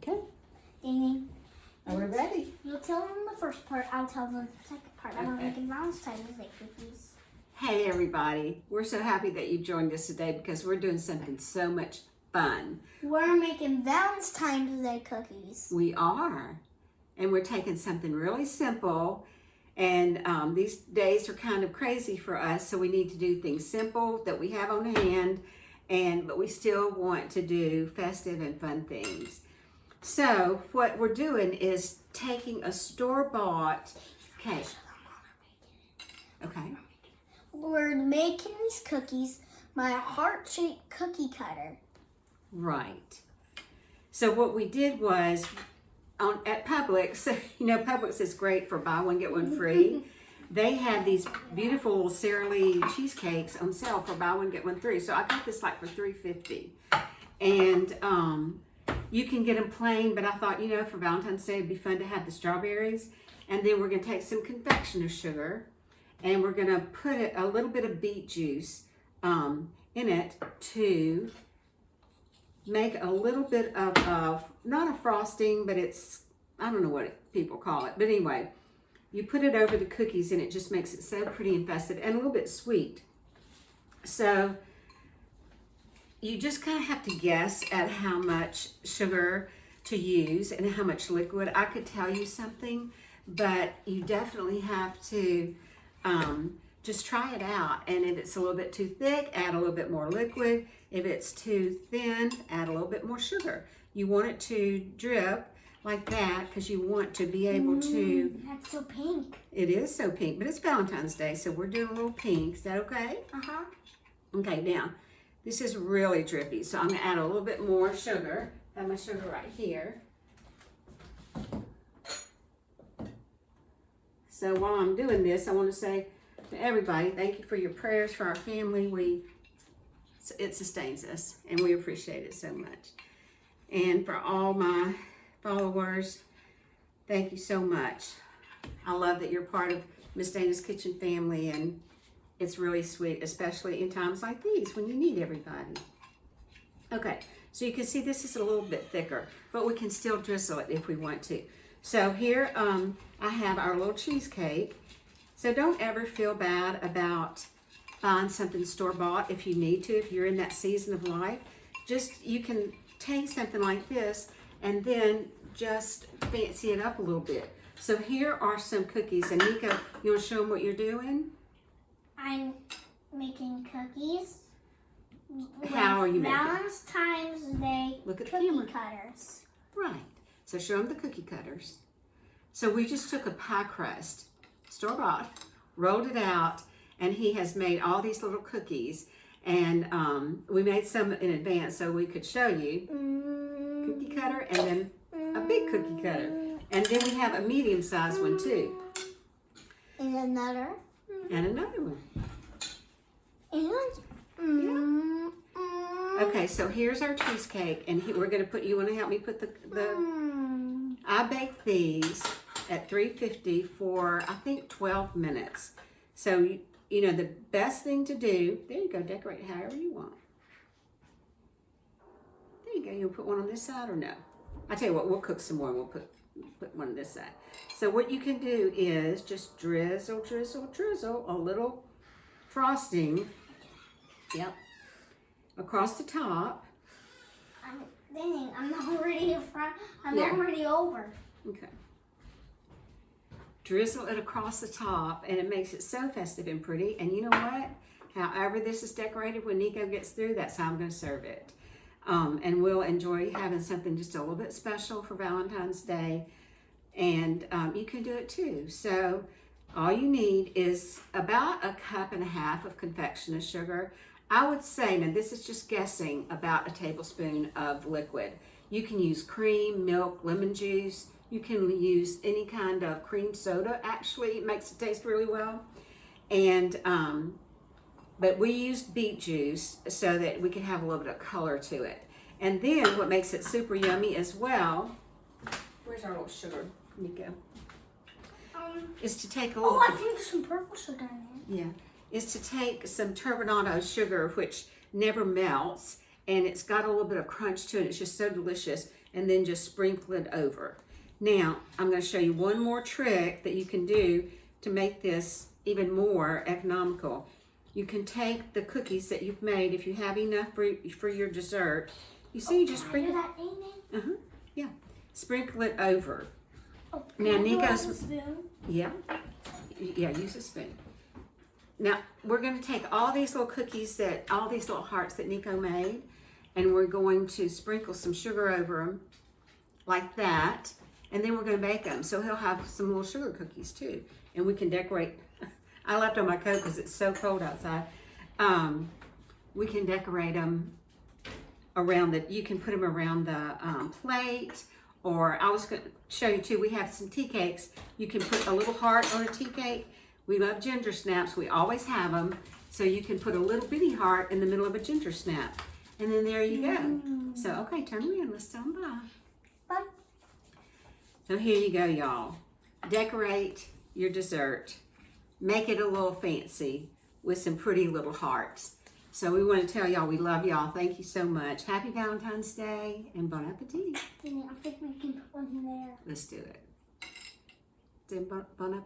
Okay. Ding. Are we ready? You'll tell them the first part, I'll tell them the second part. I'm making Valentine's Day cookies. Hey everybody, we're so happy that you've joined us today because we're doing something so much fun. We're making Valentine's Day cookies. We are. And we're taking something really simple, and these days are kind of crazy for us, so we need to do things simple that we have on hand, but we still want to do festive and fun things. So what we're doing is taking a store-bought cake. Okay. We're making these cookies by a heart-shaped cookie cutter. Right. So what we did was, at Publix, you know, Publix is great for buy one, get one free. They have these beautiful Sara Lee cheesecakes on sale for buy one, get one free. So I got this like for $3.50. And you can get them plain, but I thought, you know, for Valentine's Day, it'd be fun to have the strawberries. And then we're going to take some confectioner sugar, and we're going to put a little bit of beet juice in it to make a little bit of, not a frosting, but it's, I don't know what people call it. But anyway, you put it over the cookies and it just makes it so pretty and festive and a little bit sweet. So you just kind of have to guess at how much sugar to use and how much liquid. I could tell you something, but you definitely have to just try it out. And if it's a little bit too thick, add a little bit more liquid. If it's too thin, add a little bit more sugar. You want it to drip like that because you want to be able to... That's so pink. It is so pink, but it's Valentine's Day, so we're doing a little pink. Is that okay? Uh-huh. Okay, now, this is really drippy, so I'm going to add a little bit more sugar. I have my sugar right here. So while I'm doing this, I want to say to everybody, thank you for your prayers for our family. It sustains us, and we appreciate it so much. And for all my followers, thank you so much. I love that you're part of Miss Dana's Kitchen family, and it's really sweet, especially in times like these when you need everybody. Okay, so you can see this is a little bit thicker, but we can still drizzle it if we want to. So here I have our little cheesecake. So don't ever feel bad about buying something store-bought if you need to, if you're in that season of life. Just, you can take something like this and then just fancy it up a little bit. So here are some cookies. And Nico, you want to show them what you're doing? I'm making cookies. How are you making? Valentine's Day Look at the cookie camera. cutters. Right. So show them the cookie cutters. So we just took a pie crust, store-bought, rolled it out, and he has made all these little cookies. And we made some in advance so we could show you. Cookie cutter and then a big cookie cutter. And then we have a medium-sized one too. And another. And another one. And Okay, so here's our cheesecake, and we're going to put, you want to help me put the I baked these at 350 for, I think, 12 minutes. So, you know, the best thing to do, there you go, decorate however you want. There you go, you'll put one on this side or no? I tell you what, we'll cook some more and we'll put one on this side. So what you can do is just drizzle, drizzle, drizzle a little frosting, yep, across the top. I'm already in front. I'm There. already over. Okay. Drizzle it across the top, and it makes it so festive and pretty. And you know what? However this is decorated, when Nico gets through, that's how I'm going to serve it. And we'll enjoy having something just a little bit special for Valentine's Day. And you can do it too. So all you need is about 1.5 cups of confectioner sugar. I would say, now this is just guessing, about a tablespoon of liquid. You can use cream, milk, lemon juice. You can use any kind of cream soda. Actually, it makes it taste really well. And but we used beet juice so that we can have a little bit of color to it. And then what makes it super yummy as well, where's our little sugar, Nico? Is to take a little... Oh, I think there's some purple sugar in it. Yeah, is to take some turbinado sugar, which never melts, and it's got a little bit of crunch to it. It's just so delicious. And then just sprinkle it over. Now, I'm going to show you one more trick that you can do to make this even more economical. You can take the cookies that you've made, if you have enough for your dessert. You see, you just sprinkle. that, Amy? Yeah. Sprinkle it over. Oh, Now, can I Nico's. use a spoon? Yeah. Yeah, use a spoon. Now, we're going to take all these little cookies all these little hearts that Nico made, and we're going to sprinkle some sugar over them, like that, and then we're going to bake them. So he'll have some little sugar cookies too, and we can decorate. I left on my coat because it's so cold outside. We can decorate them around you can put them around the plate, or I was going to show you too, we have some tea cakes. You can put a little heart on a tea cake. We love ginger snaps. We always have them. So you can put a little bitty heart in the middle of a ginger snap. And then there you go. So, okay, turn around. Let's tell them bye. Bye. So here you go, y'all. Decorate your dessert. Make it a little fancy with some pretty little hearts. So we want to tell y'all we love y'all. Thank you so much. Happy Valentine's Day and bon appetit. I think we can put one in there. Let's do it. Bon appetit.